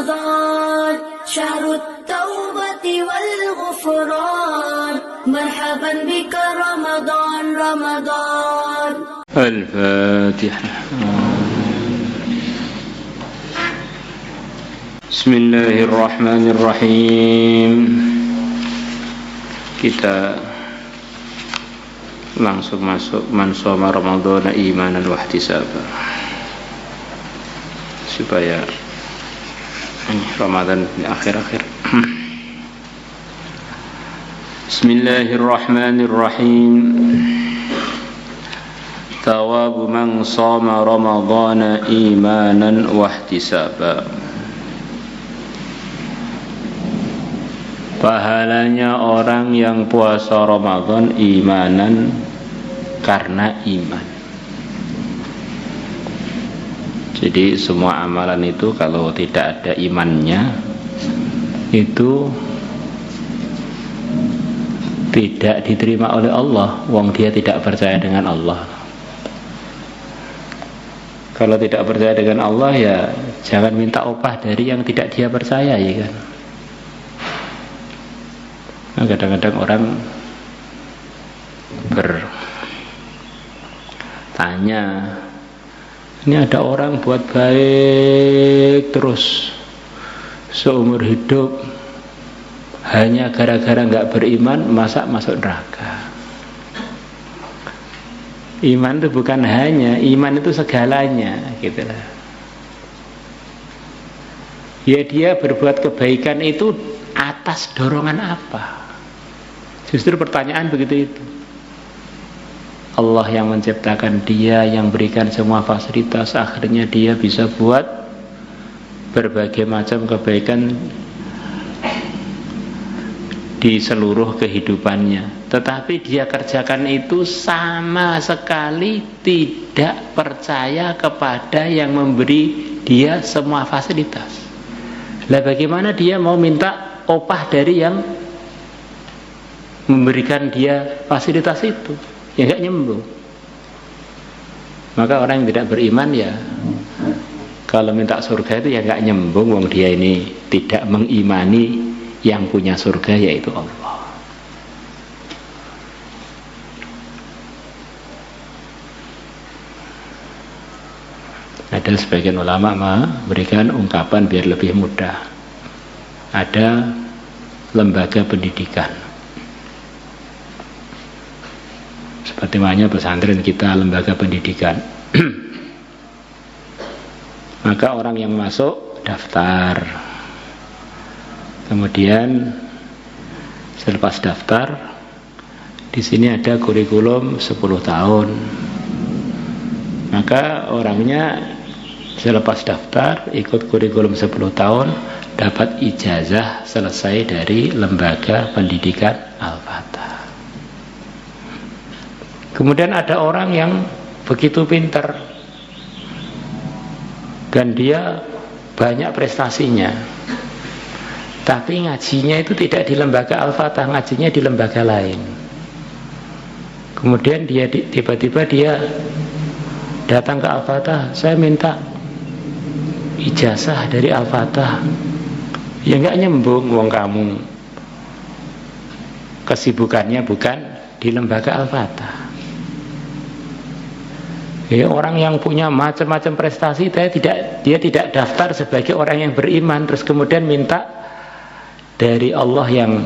رمضان شهر التوبة والغفران مرحبا بك رمضان رمضان. الفاتحة. بسم الله الرحمن الرحيم. Kita langsung masuk man shoma ramadhana imanan wa ihtisaban, supaya Ramadan di akhir-akhir. Bismillahirrahmanirrahim. Thawabu man shoma ramadhana imanan wa ihtisaban. Pahalanya orang yang puasa Ramadan imanan, karena iman. Jadi semua amalan itu kalau tidak ada imannya, itu tidak diterima oleh Allah. Wong dia tidak percaya dengan Allah. Kalau tidak percaya dengan Allah, ya jangan minta upah dari yang tidak dia percaya, ya kan. Nah, kadang-kadang orang bertanya, ini ada orang buat baik terus seumur hidup, hanya gara-gara nggak beriman masa masuk neraka. Iman itu bukan hanya, iman itu segalanya, gitulah. Ya dia berbuat kebaikan itu atas dorongan apa? Justru pertanyaan begitu itu. Allah yang menciptakan dia, yang berikan semua fasilitas, akhirnya dia bisa buat berbagai macam kebaikan di seluruh kehidupannya. Tetapi dia kerjakan itu sama sekali tidak percaya kepada yang memberi dia semua fasilitas. Lah bagaimana dia mau minta opah dari yang memberikan dia fasilitas itu? Ya nggak nyambung. Maka orang yang tidak beriman, ya kalau minta surga itu ya nggak nyambung. Wong dia ini tidak mengimani yang punya surga, yaitu Allah. Ada sebagian ulama memberikan ungkapan biar lebih mudah. Ada lembaga pendidikan, seperti makanya pesantren kita lembaga pendidikan. Maka orang yang masuk daftar, kemudian selepas daftar, di sini ada kurikulum 10 tahun. Maka orangnya selepas daftar ikut kurikulum 10 tahun, dapat ijazah selesai dari lembaga pendidikan Al-Fatah. Kemudian ada orang yang begitu pintar dan dia banyak prestasinya, tapi ngajinya itu tidak di lembaga Al-Fatah, ngajinya di lembaga lain. Kemudian dia tiba-tiba dia datang ke Al-Fatah, saya minta ijazah dari Al-Fatah. Ya nggak nyambung, wong kamu kesibukannya bukan di lembaga Al-Fatah. Ya, orang yang punya macam-macam prestasi, dia tidak daftar sebagai orang yang beriman, terus kemudian minta dari Allah yang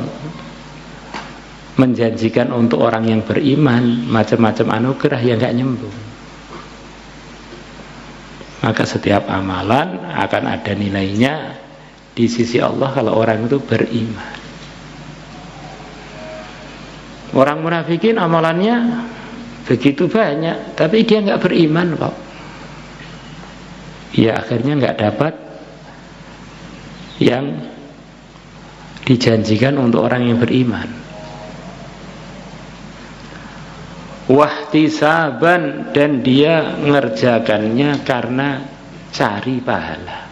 menjanjikan untuk orang yang beriman macam-macam anugerah, ya nggak nyambung. Maka setiap amalan akan ada nilainya di sisi Allah kalau orang itu beriman. Orang munafikin amalannya begitu banyak, tapi dia nggak beriman kok. Ya akhirnya nggak dapat yang dijanjikan untuk orang yang beriman. Wahtisaban, dan dia ngerjakannya karena cari pahala.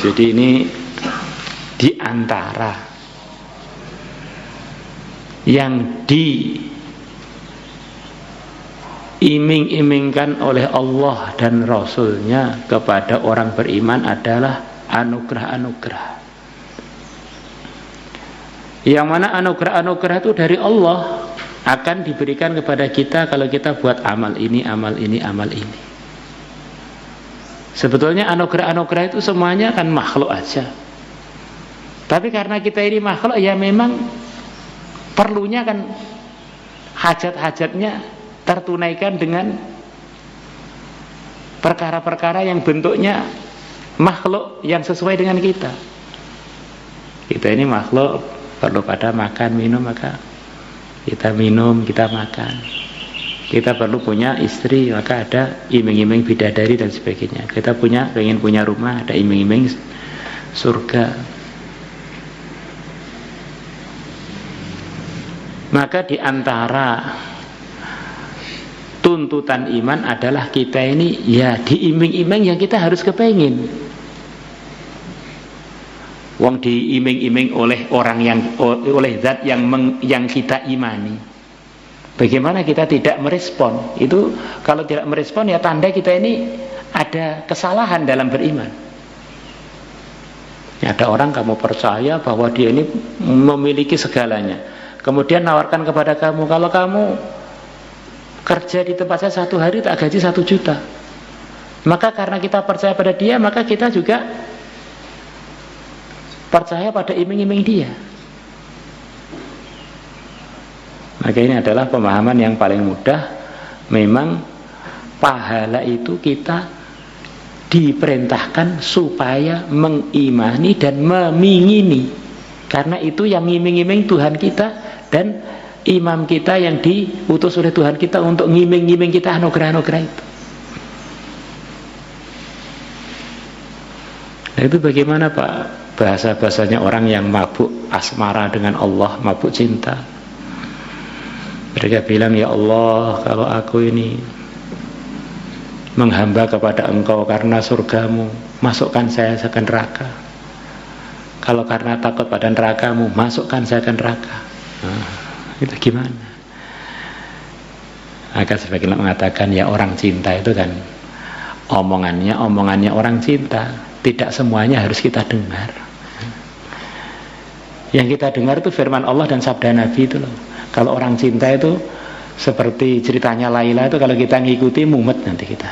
Jadi ini diantara yang iming-imingkan oleh Allah dan Rasul-Nya kepada orang beriman adalah anugerah-anugerah. Yang mana anugerah-anugerah itu dari Allah akan diberikan kepada kita kalau kita buat amal ini, amal ini, amal ini. Sebetulnya anugerah-anugerah itu semuanya kan makhluk aja. Tapi karena kita ini makhluk, ya memang perlunya kan hajat-hajatnya tertunaikan dengan perkara-perkara yang bentuknya makhluk yang sesuai dengan kita. Kita ini makhluk perlu pada makan, minum, maka kita minum, kita makan. Kita perlu punya istri, maka ada iming-iming bidadari dan sebagainya. Kita pengen punya rumah, ada iming-iming surga. Maka di antara tuntutan iman adalah kita ini ya diiming-iming yang kita harus kepengin. Wong diiming-iming oleh orang yang oleh zat yang kita imani. Bagaimana kita tidak merespon? Itu kalau tidak merespon ya tanda kita ini ada kesalahan dalam beriman. Ya, ada orang kamu percaya bahwa dia ini memiliki segalanya, kemudian nawarkan kepada kamu, kalau kamu kerja di tempat saya 1 hari tak gaji 1 juta. Maka karena kita percaya pada dia, maka kita juga percaya pada iming-iming dia. Maka ini adalah pemahaman yang paling mudah. Memang pahala itu kita diperintahkan supaya mengimani dan memingini, karena itu yang ngiming-ngiming Tuhan kita dan imam kita yang diutus oleh Tuhan kita untuk ngiming-ngiming kita anugerah-anugerah itu. Nah, itu bagaimana Pak bahasa-bahasanya orang yang mabuk asmara dengan Allah, mabuk cinta. Mereka bilang, ya Allah, kalau aku ini menghamba kepada Engkau karena surgamu, masukkan saya ke neraka. Kalau karena takut pada nerakamu, masukkan saya ke neraka. Nah, itu gimana? Maka sebagian mengatakan, ya orang cinta itu kan omongannya orang cinta, tidak semuanya harus kita dengar. Yang kita dengar itu firman Allah dan sabda Nabi itu loh. Kalau orang cinta itu seperti ceritanya Laila itu, kalau kita ngikuti mumet nanti kita.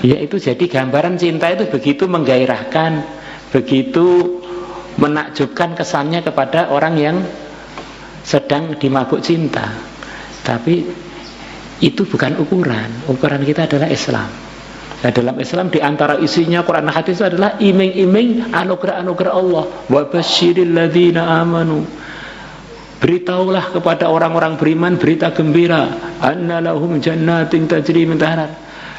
Ya itu jadi gambaran cinta itu begitu menggairahkan, begitu menakjubkan kesannya kepada orang yang sedang dimabuk cinta. Tapi itu bukan ukuran. Ukuran kita adalah Islam. Nah, dalam Islam di antara isinya Quran hadis itu adalah iming-iming anugerah-anugerah Allah. Wa basyiril ladzina amanu. Beritahulah kepada orang-orang beriman berita gembira, anna lahum jannatin tajri min tahtiha.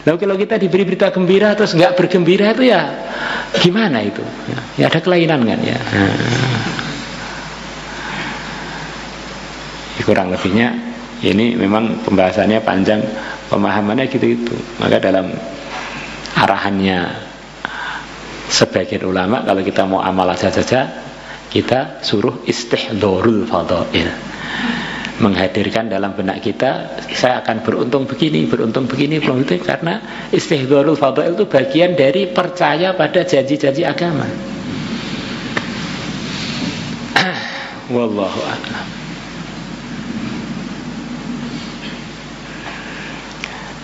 Lalu kalau kita diberi berita gembira terus enggak bergembira itu ya gimana itu? Ya ada kelainan kan ya. Kurang lebihnya ini memang pembahasannya panjang, pemahamannya gitu-gitu. Maka dalam arahannya sebagian ulama, kalau kita mau amal saja kita suruh istihdorul fadail, menghadirkan dalam benak kita, saya akan beruntung begini, karena istihdorul fadail itu bagian dari percaya pada janji-janji agama. Wallahu a'lam.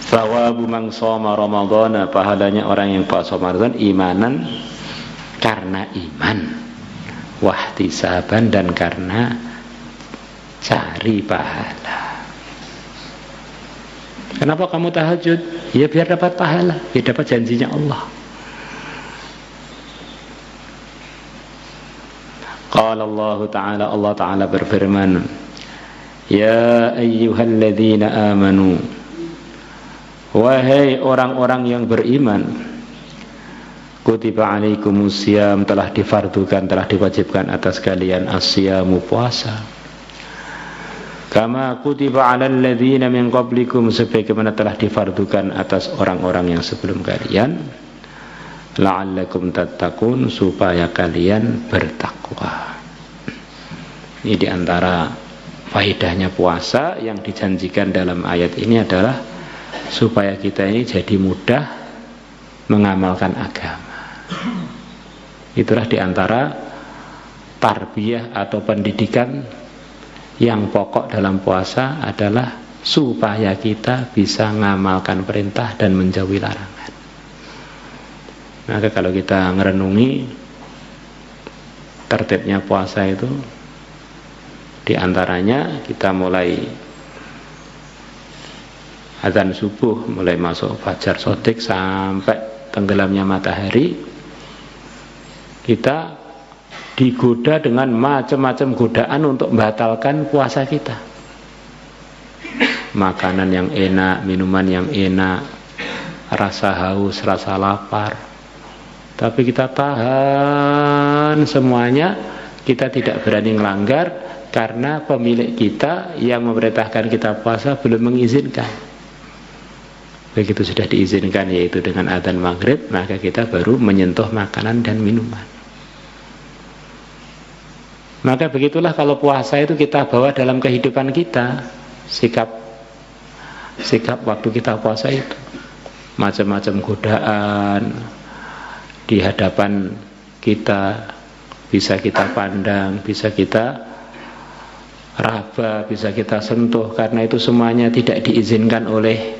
Sawabu man shoma ramadhana, pahalanya orang yang puasa Ramadan imanan, karena iman, wahtisaban, dan karena cari pahala. Kenapa kamu tahajud? Ya biar dapat pahala, biar dapat janjinya Allah. Qala Allah Ta'ala, Allah Ta'ala berfirman, ya ayyuhalladzina amanu, wahai orang-orang yang beriman, kutiba alaikumusiyam, telah difardukan, telah diwajibkan atas kalian asyamu, puasa, kama kutiba alal ladzina min qablikum, sebagaimana telah difardukan atas orang-orang yang sebelum kalian, la'allakum tattaqun, supaya kalian bertakwa. Ini diantara faedahnya puasa yang dijanjikan dalam ayat ini adalah supaya kita ini jadi mudah mengamalkan agama. Itulah diantara tarbiyah atau pendidikan yang pokok dalam puasa adalah supaya kita bisa mengamalkan perintah dan menjauhi larangan. Maka kalau kita merenungi tertibnya puasa itu, diantaranya kita mulai azan subuh, mulai masuk fajar shodiq sampai tenggelamnya matahari, kita digoda dengan macam-macam godaan untuk membatalkan puasa kita. Makanan yang enak, minuman yang enak, rasa haus, rasa lapar, tapi kita tahan semuanya. Kita tidak berani melanggar karena pemilik kita yang memerintahkan kita puasa belum mengizinkan. Begitu sudah diizinkan, yaitu dengan adzan maghrib, maka kita baru menyentuh makanan dan minuman. Maka begitulah kalau puasa itu kita bawa dalam kehidupan kita, sikap waktu kita puasa itu, macam-macam godaan di hadapan kita bisa kita pandang, bisa kita raba, bisa kita sentuh. Karena itu semuanya tidak diizinkan oleh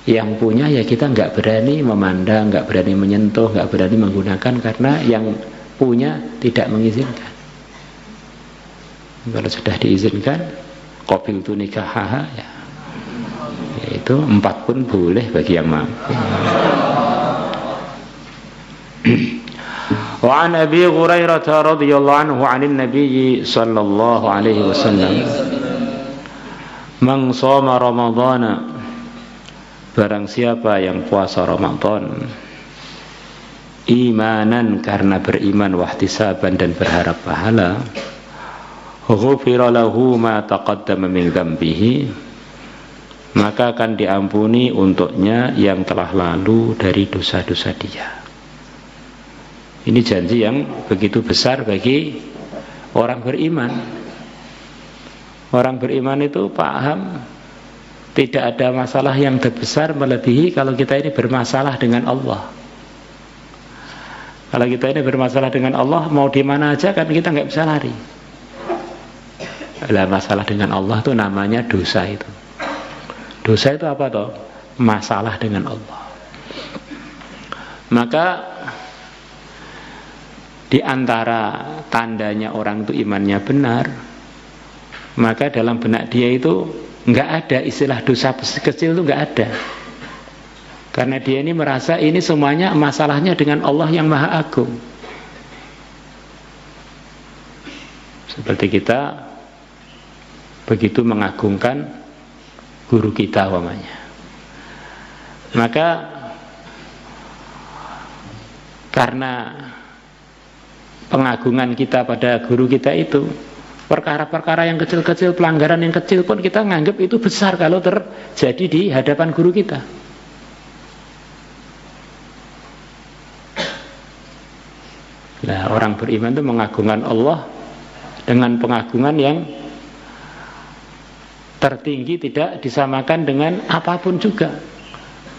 yang punya, ya kita nggak berani memandang, nggak berani menyentuh, nggak berani menggunakan karena yang punya tidak mengizinkan. Kalau sudah diizinkan, qabiltu nikahaha, ya itu 4 pun boleh bagi yang mampu. Wa an Abi Hurairah radhiyallahu anhu 'anil Nabi sallallahu alaihi wasallam, man shoma ramadhana, barang siapa yang puasa Ramadan imanan, karena beriman, wahtisaban, dan berharap pahala, ghufira lahu ma taqaddama min dzambihi, maka akan diampuni untuknya yang telah lalu dari dosa-dosa dia. Ini janji yang begitu besar bagi orang beriman. Orang beriman itu paham tidak ada masalah yang terbesar melebihi kalau kita ini bermasalah dengan Allah. Kalau kita ini bermasalah dengan Allah, mau di mana aja kan kita nggak bisa lari. Lah, masalah dengan Allah itu namanya dosa itu. Dosa itu apa toh? Masalah dengan Allah. Maka di antara tandanya orang itu imannya benar, maka dalam benak dia itu nggak ada istilah dosa kecil, itu nggak ada. Karena dia ini merasa ini semuanya masalahnya dengan Allah yang Maha Agung. Seperti kita begitu mengagungkan guru kita umpamanya, maka karena pengagungan kita pada guru kita itu, perkara-perkara yang kecil-kecil, pelanggaran yang kecil pun kita nganggap itu besar kalau terjadi di hadapan guru kita. Nah, orang beriman itu mengagungkan Allah dengan pengagungan yang tertinggi, tidak disamakan dengan apapun juga.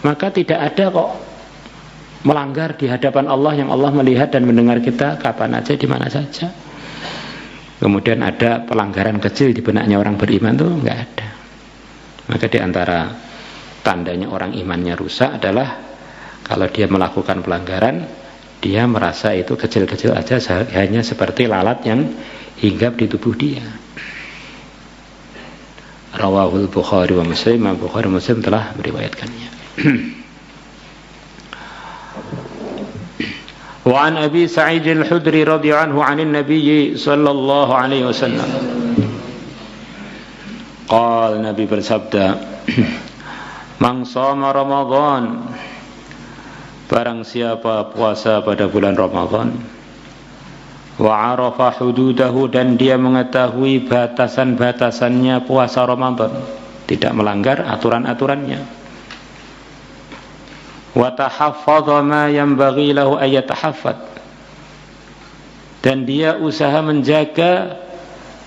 Maka tidak ada kok melanggar di hadapan Allah, yang Allah melihat dan mendengar kita kapan aja, di mana saja. Kemudian ada pelanggaran kecil di benaknya orang beriman tuh nggak ada. Maka di antara tandanya orang imannya rusak adalah kalau dia melakukan pelanggaran, dia merasa itu kecil-kecil aja, hanya seperti lalat yang hinggap di tubuh dia. Rawahul Bukhari wa Muslim, Bukhari Muslim telah meriwayatkannya. Wa an Abi Sa'id al-Khudri radhiyallahu anhu 'anil Nabi sallallahu alaihi wasallam. Qala, Nabi bersabda, man shoma Ramadan, barang siapa puasa pada bulan Ramadan, wa 'arafa hududahu, dan dia mengetahui batasan-batasannya puasa Ramadan, tidak melanggar aturan-aturannya, wa tahaffadha ma yanbaghi lahu ay yatahaffad, dan dia usaha menjaga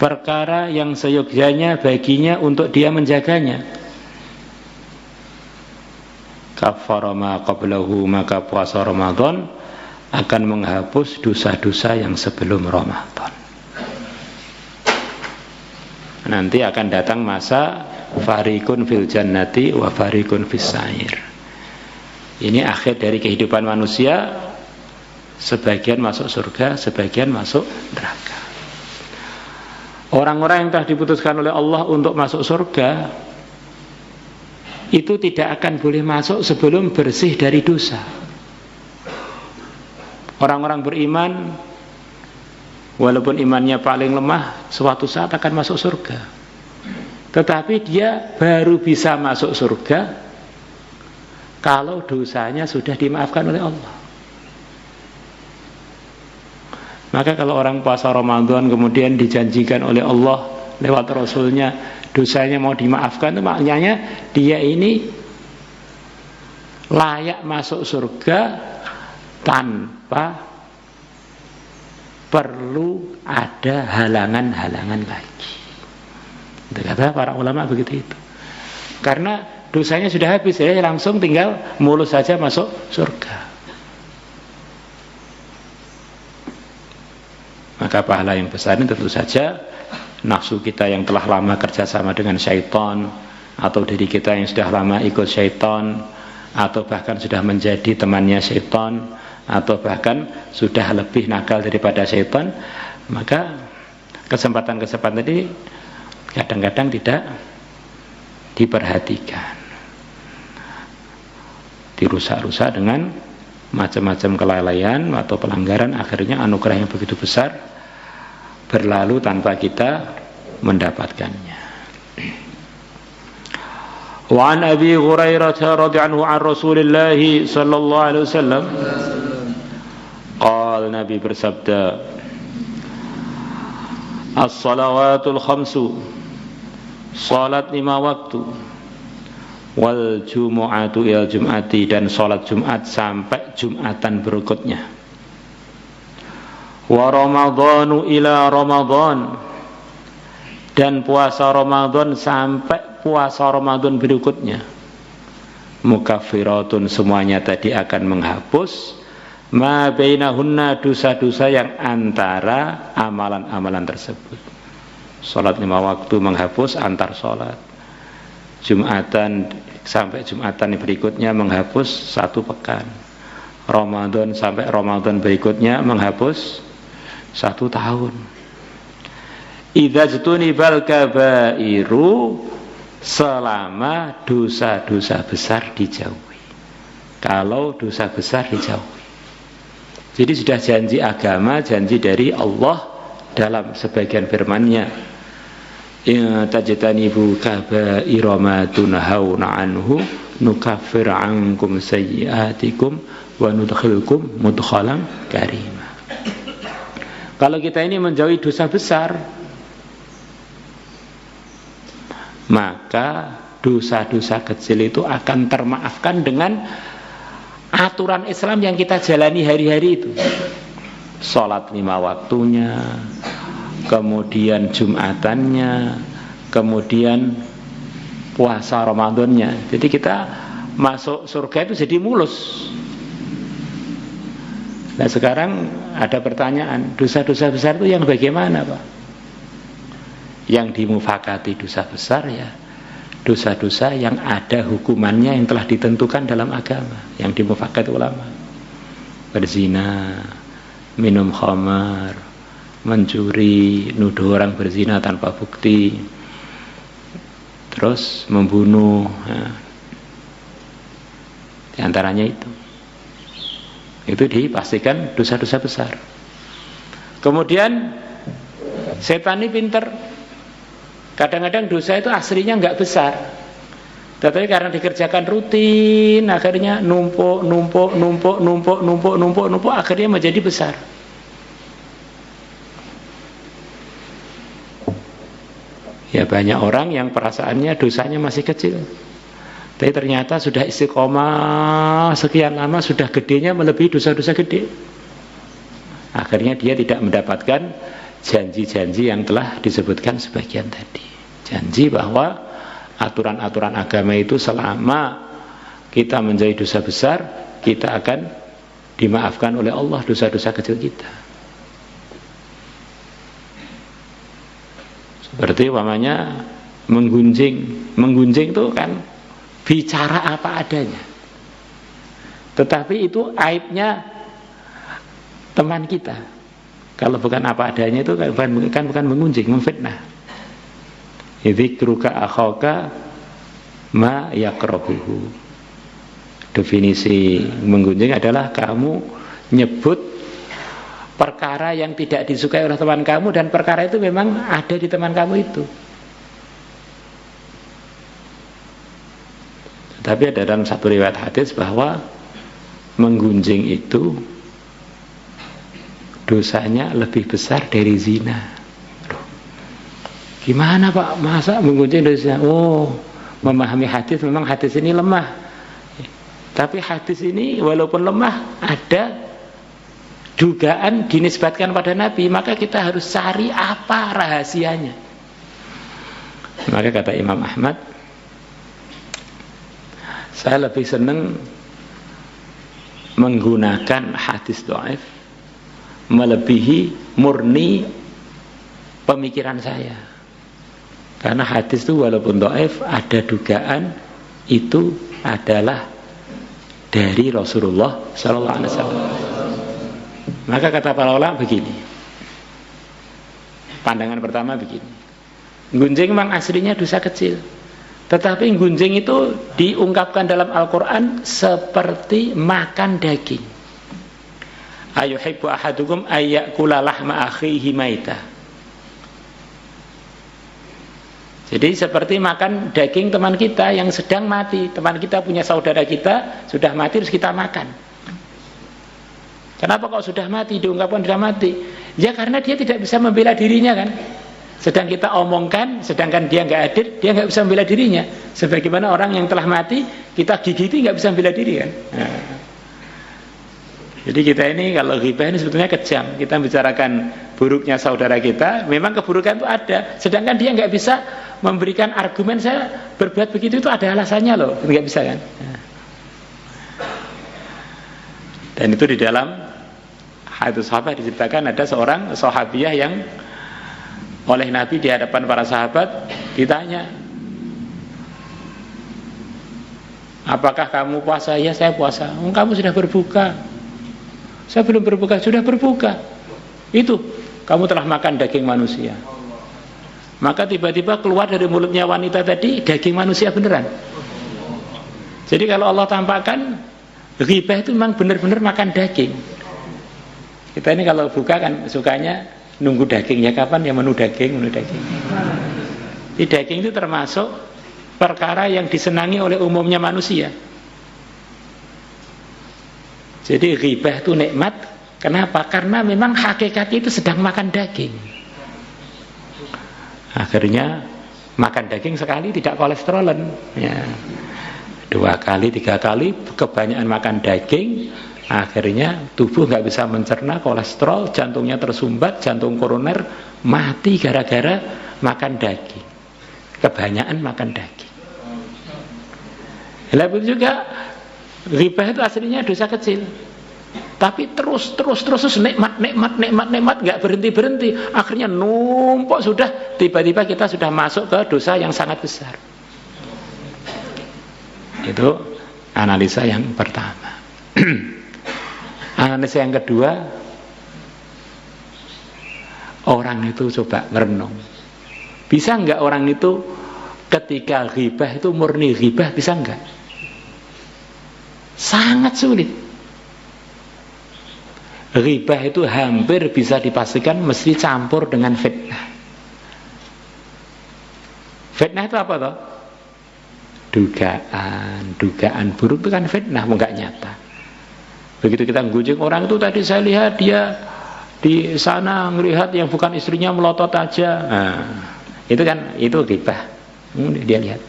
perkara yang seyogyanya baginya untuk dia menjaganya. kafara ma qablahu, maka puasa Ramadan akan menghapus dosa-dosa yang sebelum Ramadan. Nanti akan datang masa fariqun fil jannati wa fariqun fis sa'ir. Ini akhir dari kehidupan manusia, sebagian masuk surga, sebagian masuk neraka. Orang-orang yang telah diputuskan oleh Allah untuk masuk surga itu tidak akan boleh masuk sebelum bersih dari dosa. Orang-orang beriman, walaupun imannya paling lemah, suatu saat akan masuk surga. Tetapi dia baru bisa masuk surga kalau dosanya sudah dimaafkan oleh Allah. Maka kalau orang puasa Ramadan kemudian dijanjikan oleh Allah lewat Rasulnya dosanya mau dimaafkan, itu maknanya dia ini layak masuk surga tanpa perlu ada halangan-halangan lagi. Itu kata para ulama begitu itu. Karena dosanya sudah habis, ya langsung tinggal mulus saja masuk surga. Maka pahala yang besar ini tentu saja nafsu kita yang telah lama kerjasama dengan syaitan, atau diri kita yang sudah lama ikut syaitan, atau bahkan sudah menjadi temannya syaitan, atau bahkan sudah lebih nakal daripada syaitan. Maka kesempatan-kesempatan ini kadang-kadang tidak diperhatikan, dirusak-rusak dengan macam-macam kelalaian atau pelanggaran. Akhirnya anugerah yang begitu besar berlalu tanpa kita mendapatkannya. Wa an Abi Hurairah radhiyallahu an Rasulillah sallallahu alaihi wasallam qala, Nabi bersabda, as-salawatul khamsu, salat 5 waktu, wal jumu'atu ila jum'ati, dan salat Jumat sampai Jumatan berikutnya, wa ramadhanu ila ramadhan, dan puasa Ramadan sampai puasa Ramadan berikutnya, mukaffiratun, semuanya tadi akan menghapus ma bainahunna, dosa-dosa yang antara amalan-amalan tersebut. Salat 5 waktu menghapus antar salat. Jumatan sampai Jumatan berikutnya menghapus 1 pekan. Ramadan sampai Ramadan berikutnya menghapus 1 tahun. Idza junibal kabairu, selama dosa-dosa besar dijauhi. Kalau dosa besar dijauhi. Jadi sudah janji agama, janji dari Allah dalam sebagian firman-Nya, in tajtanibu kaba'ira ma tunhauna anhu nukaffir ankum sayyi'atikum wa nudkhilkum mudkhalan karima. Kalau kita ini menjauhi dosa besar, maka dosa-dosa kecil itu akan termaafkan dengan aturan Islam yang kita jalani hari-hari itu. Salat 5 waktunya, kemudian Jumatannya, kemudian puasa Ramadannya. Jadi kita masuk surga itu jadi mulus. Nah sekarang ada pertanyaan, dosa-dosa besar itu yang bagaimana, Pak? Yang dimufakati dosa besar ya dosa-dosa yang ada hukumannya yang telah ditentukan dalam agama, yang dimufakati ulama. Berzina, minum khamar, mencuri, nuduh orang berzina tanpa bukti, terus membunuh, ya. Di antaranya itu dipastikan dosa-dosa besar. Kemudian setan ini pinter. Kadang-kadang dosa itu aslinya enggak besar, tetapi karena dikerjakan rutin, akhirnya numpuk, akhirnya menjadi besar. Ya banyak orang yang perasaannya dosanya masih kecil, tapi ternyata sudah istiqomah sekian lama, sudah gedenya melebihi dosa-dosa gede. Akhirnya dia tidak mendapatkan janji-janji yang telah disebutkan sebagian tadi. Janji bahwa aturan-aturan agama itu selama kita menjadi dosa besar, kita akan dimaafkan oleh Allah dosa-dosa kecil kita. Seperti umpamanya menggunjing itu kan bicara apa adanya. Tetapi itu aibnya teman kita. Kalau bukan apa adanya itu kan bukan mengunjing, memfitnah. Dzikruka akhaka ma yakrahuhu. Definisi menggunjing adalah kamu nyebut perkara yang tidak disukai oleh teman kamu, dan perkara itu memang ada di teman kamu itu. Tapi ada dalam satu riwayat hadis bahwa menggunjing itu dosanya lebih besar dari zina. Gimana Pak? Masa menggunjing dosa? Oh, memahami hadis, memang hadis ini lemah. Tapi hadis ini walaupun lemah, ada dugaan dinisbatkan pada Nabi, maka kita harus cari apa rahasianya. Maka kata Imam Ahmad, saya lebih senang menggunakan hadis dhaif melebihi murni pemikiran saya. Karena hadis itu walaupun dhaif, ada dugaan itu adalah dari Rasulullah sallallahu alaihi wasallam. Maka kata para ulama begini. Pandangan pertama begini. Gunjing memang aslinya dosa kecil. Tetapi gunjing itu diungkapkan dalam Al-Qur'an seperti makan daging. Ayuhibbu ahadukum ayyakula lahma akhihi maita. Jadi seperti makan daging teman kita yang sedang mati. Teman kita punya saudara kita sudah mati, terus kita makan. Kenapa kok sudah mati diungkapkan sudah mati? Ya karena dia tidak bisa membela dirinya kan. Sedang kita omongkan, sedangkan dia nggak hadir, dia nggak bisa membela dirinya. Sebagaimana orang yang telah mati, kita gigiti nggak bisa membela diri kan. Nah. Jadi kita ini kalau ghibah ini sebetulnya kejam. Kita bicarakan buruknya saudara kita, memang keburukan itu ada. Sedangkan dia nggak bisa memberikan argumen, saya berbuat begitu itu ada alasannya loh, nggak bisa kan. Nah. Dan itu di dalam hadis sahabat diceritakan ada seorang sahabiah yang oleh Nabi di hadapan para sahabat ditanya, apakah kamu puasa? Ya saya puasa. Oh, kamu sudah berbuka? Saya belum berbuka. Sudah berbuka. Itu kamu telah makan daging manusia. Maka tiba-tiba keluar dari mulutnya wanita tadi daging manusia beneran. Jadi kalau Allah tampakkan ghibah itu memang benar-benar makan daging. Kita ini kalau buka kan sukanya nunggu dagingnya kapan ya, menu daging. Di daging itu termasuk perkara yang disenangi oleh umumnya manusia. Jadi ghibah itu nikmat. Kenapa? Karena memang hakikatnya itu sedang makan daging. Akhirnya makan daging sekali tidak kolesterolen ya. 2 kali, 3 kali kebanyakan makan daging, akhirnya tubuh nggak bisa mencerna kolesterol, jantungnya tersumbat, jantung koroner mati gara-gara makan daging. Kebanyakan makan daging. Lalu juga ghibah itu aslinya dosa kecil. Tapi terus nikmat nggak berhenti. Akhirnya numpuk, sudah tiba-tiba kita sudah masuk ke dosa yang sangat besar. Itu analisa yang pertama. Analisa yang kedua, orang itu coba merenung. Bisa enggak orang itu ketika ghibah itu murni ghibah, bisa enggak? Sangat sulit. Ghibah itu hampir bisa dipastikan mesti campur dengan fitnah. Fitnah itu apa toh? Dugaan buruk itu kan fitnah, enggak nyata. Begitu kita gunjing orang itu, tadi saya lihat dia di sana melihat yang bukan istrinya melotot aja. Nah, itu kan itu ghibah. Dia lihat.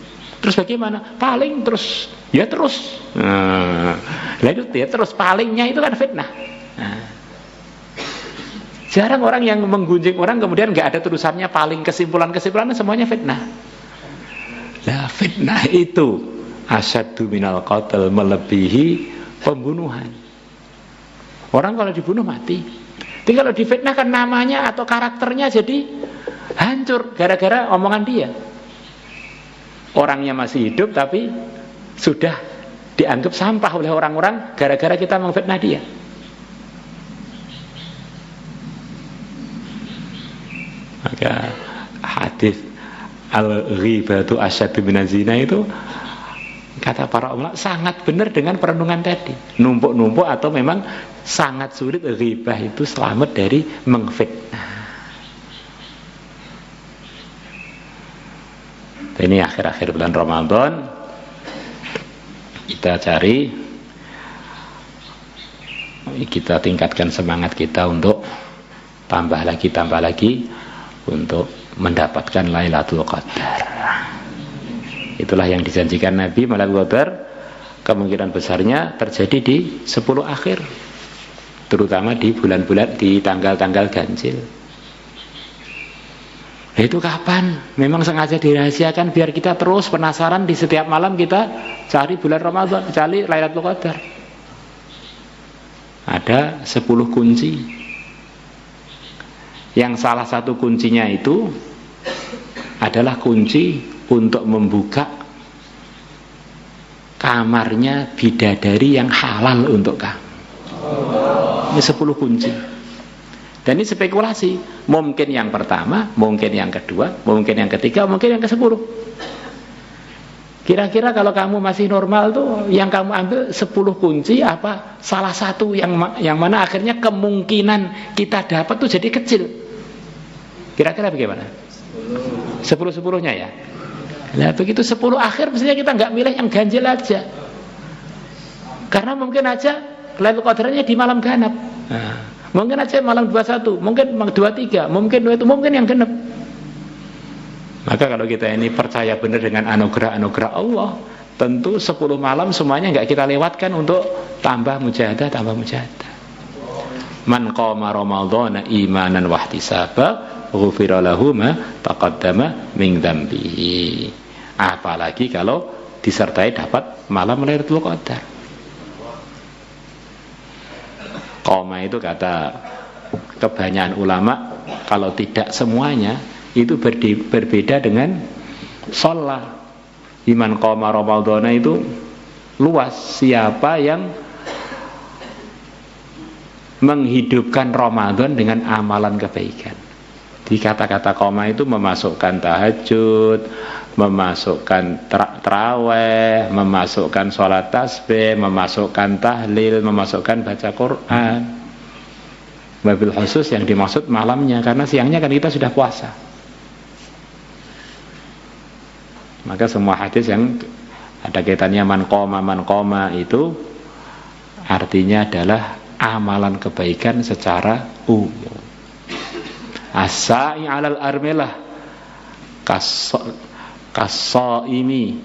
Terus bagaimana? Paling terus, ya terus. Nah, itu dia terus palingnya itu kan fitnah. Nah, jarang orang yang menggunjing orang kemudian nggak ada terusannya paling, kesimpulan semuanya fitnah. Nah, fitnah itu asyaddu minal qatl, melebihi pembunuhan. Orang kalau dibunuh mati. Tapi kalau difitnah kan namanya atau karakternya jadi hancur gara-gara omongan dia. Orangnya masih hidup tapi sudah dianggap sampah oleh orang-orang gara-gara kita memfitnah dia. Maka hadis al-ghibatu asyaddu minaz zina itu kata para ulama sangat benar dengan perenungan tadi. Numpuk-numpuk atau memang sangat sulit ghibah itu selamat dari mengfitnah. Ini akhir-akhir bulan Ramadan kita tingkatkan semangat kita untuk tambah lagi untuk mendapatkan Lailatul Qadar. Itulah yang dijanjikan Nabi. Lailatul Qadar kemungkinan besarnya terjadi di 10 akhir, terutama di bulan-bulan, di tanggal-tanggal ganjil. Itu kapan? Memang sengaja dirahasiakan biar kita terus penasaran, di setiap malam kita cari bulan Ramadan, cari Lailatul Qadar. Ada 10 kunci. Yang salah satu kuncinya itu adalah kunci untuk membuka kamarnya bidadari yang halal untuk kamu. Ini 10 kunci. Dan ini spekulasi. Mungkin yang pertama, mungkin yang kedua, mungkin yang ketiga, mungkin yang ke-10. Kira-kira kalau kamu masih normal tuh, yang kamu ambil 10 kunci apa salah satu yang mana akhirnya kemungkinan kita dapat tuh jadi kecil. Kira-kira bagaimana? 10-10-nya ya. Nah begitu 10 akhir mestinya kita nggak milih yang ganjil aja. Karena mungkin aja Lailatul Qadarnya di malam ganap. Mungkin aja malam 21, mungkin 23, mungkin yang genep. Maka kalau kita ini percaya benar dengan anugerah-anugerah Allah, tentu 10 malam semuanya nggak kita lewatkan untuk tambah mujahadah. Man qama ramadhana imanan wahtisaba ghufira lahu ma taqaddama min dzambihi. Apalagi kalau disertai dapat malam Lailatul Qadar. Qoma itu kata kebanyakan ulama, kalau tidak semuanya itu berbeda dengan sholat. Iman qoma ramadhana itu luas, siapa yang menghidupkan Ramadan dengan amalan kebaikan. Di kata-kata qoma itu memasukkan tahajud, memasukkan tarawih, memasukkan sholat tasbih, memasukkan tahlil, memasukkan baca Quran. Wabil khusus yang dimaksud malamnya, karena siangnya kan kita sudah puasa. Maka semua hadis yang ada kaitannya man qoma itu artinya adalah amalan kebaikan secara umum. As-sa'i 'alal armilah kas-shaimi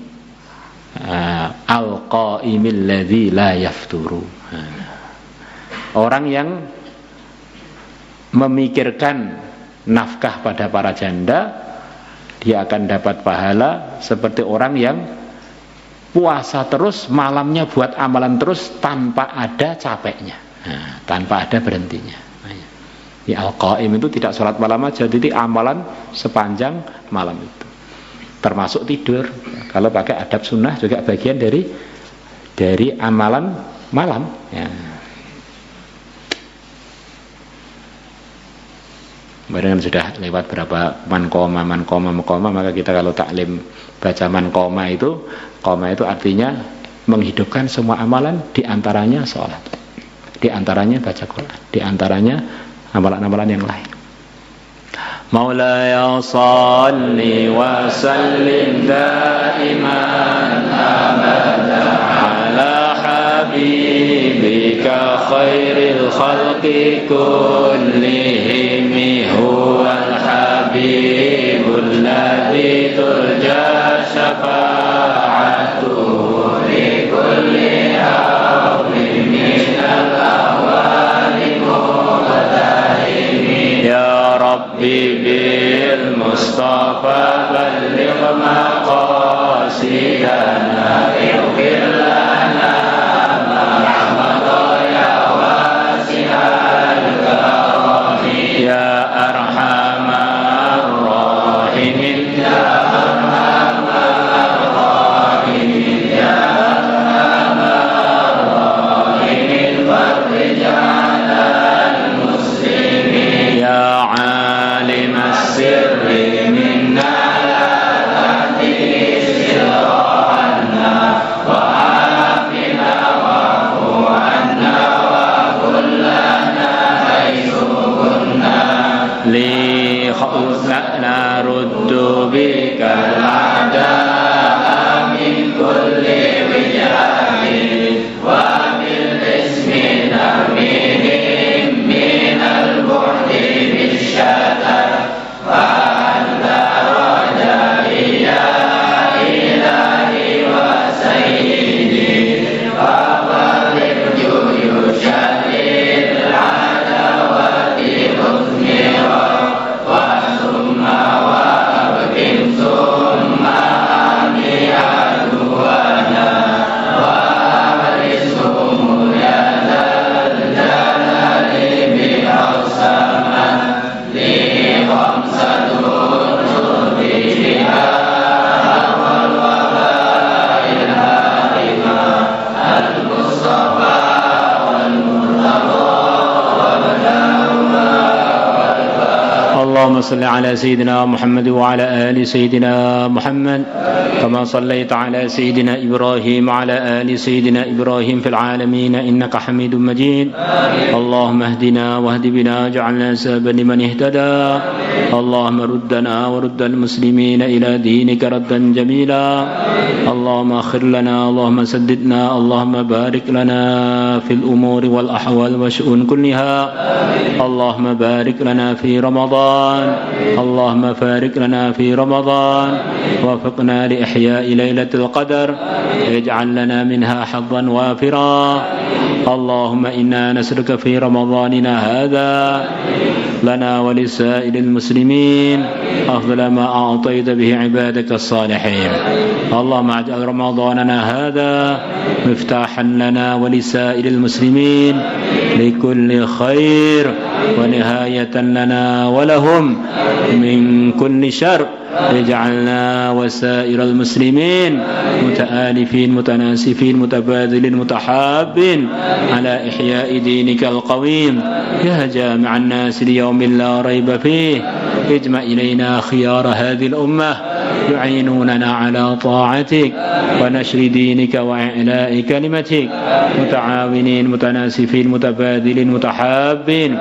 al-qaimil ladzi la yafturu. Orang yang memikirkan nafkah pada para janda, dia akan dapat pahala seperti orang yang puasa terus, malamnya buat amalan terus tanpa ada capeknya, tanpa ada berhentinya. Ya, al-qaim itu tidak sholat malam aja, jadi amalan sepanjang malam itu, termasuk tidur. Kalau pakai adab sunnah juga bagian dari amalan malam. Ya. Kemarin sudah lewat berapa man qoma, maka kita kalau taklim baca man qoma itu artinya menghidupkan semua amalan, diantaranya sholat, diantaranya baca Quran, diantaranya amalan-amalan yang lain. Maulaya salli wa sallim daiman abada ala habibika khairil khalqi kullihim huwal habibul ladzi turja syafa'atuhu li kulli hawlin minal awali muqtahimi ya rabbi bil mustafa balligh maqasidana صل على سيدنا محمد وعلى آل سيدنا محمد كما صليت على سيدنا إبراهيم وعلى آل سيدنا إبراهيم في العالمين إنك حميد مجيد. اللهم اهدنا واهد بنا واجعلنا سببا لمن اهتدى. اللهم ردنا ورد المسلمين إلى دينك ردا جميلا. اللهم اغفر لنا اللهم سددنا اللهم بارك لنا في الأمور والأحوال والشؤون كلها. اللهم بارك لنا في رمضان. اللهم بارك لنا في رمضان وفقنا لإحياء ليلة القدر اجعل لنا منها حظا وافرا. اللهم إنا نسألك في رمضاننا هذا لنا ولسائر المسلمين أفضل ما أعطيت به عبادك الصالحين. اللهم اجعل رمضاننا هذا مفتاحا لنا ولسائر المسلمين لكل خير ونهاية لنا ولهم من كل شر. اجعلنا وسائر المسلمين متآلفين متناسفين متبادلين متحابين على إحياء دينك القويم يا جامع الناس ليوم لا ريب فيه. اجمع إلينا خيار هذه الأمة يعينوننا على طاعتك ونشر دينك وإعلاء كلمتك متعاونين متناسفين متبادلين متحابين.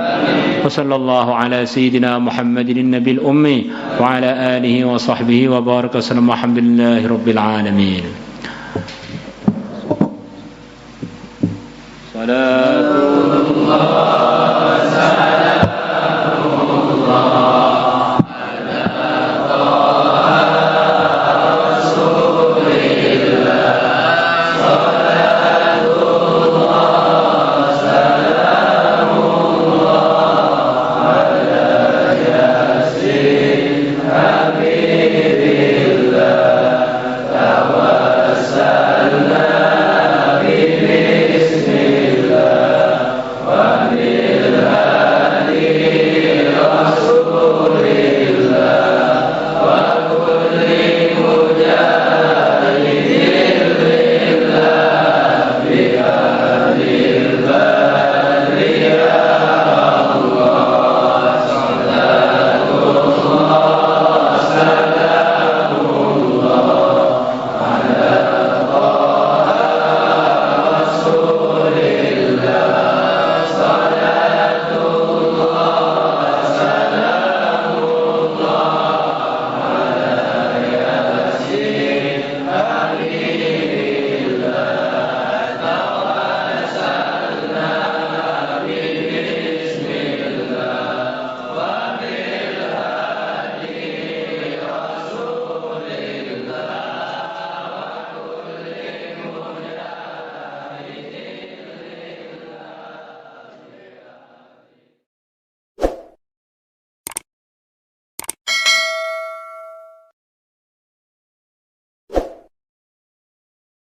وصلى الله على سيدنا محمد النبي الأمي وعلى آله وصحبه وبارك وسلم. الحمد لله رب العالمين. صلاة الله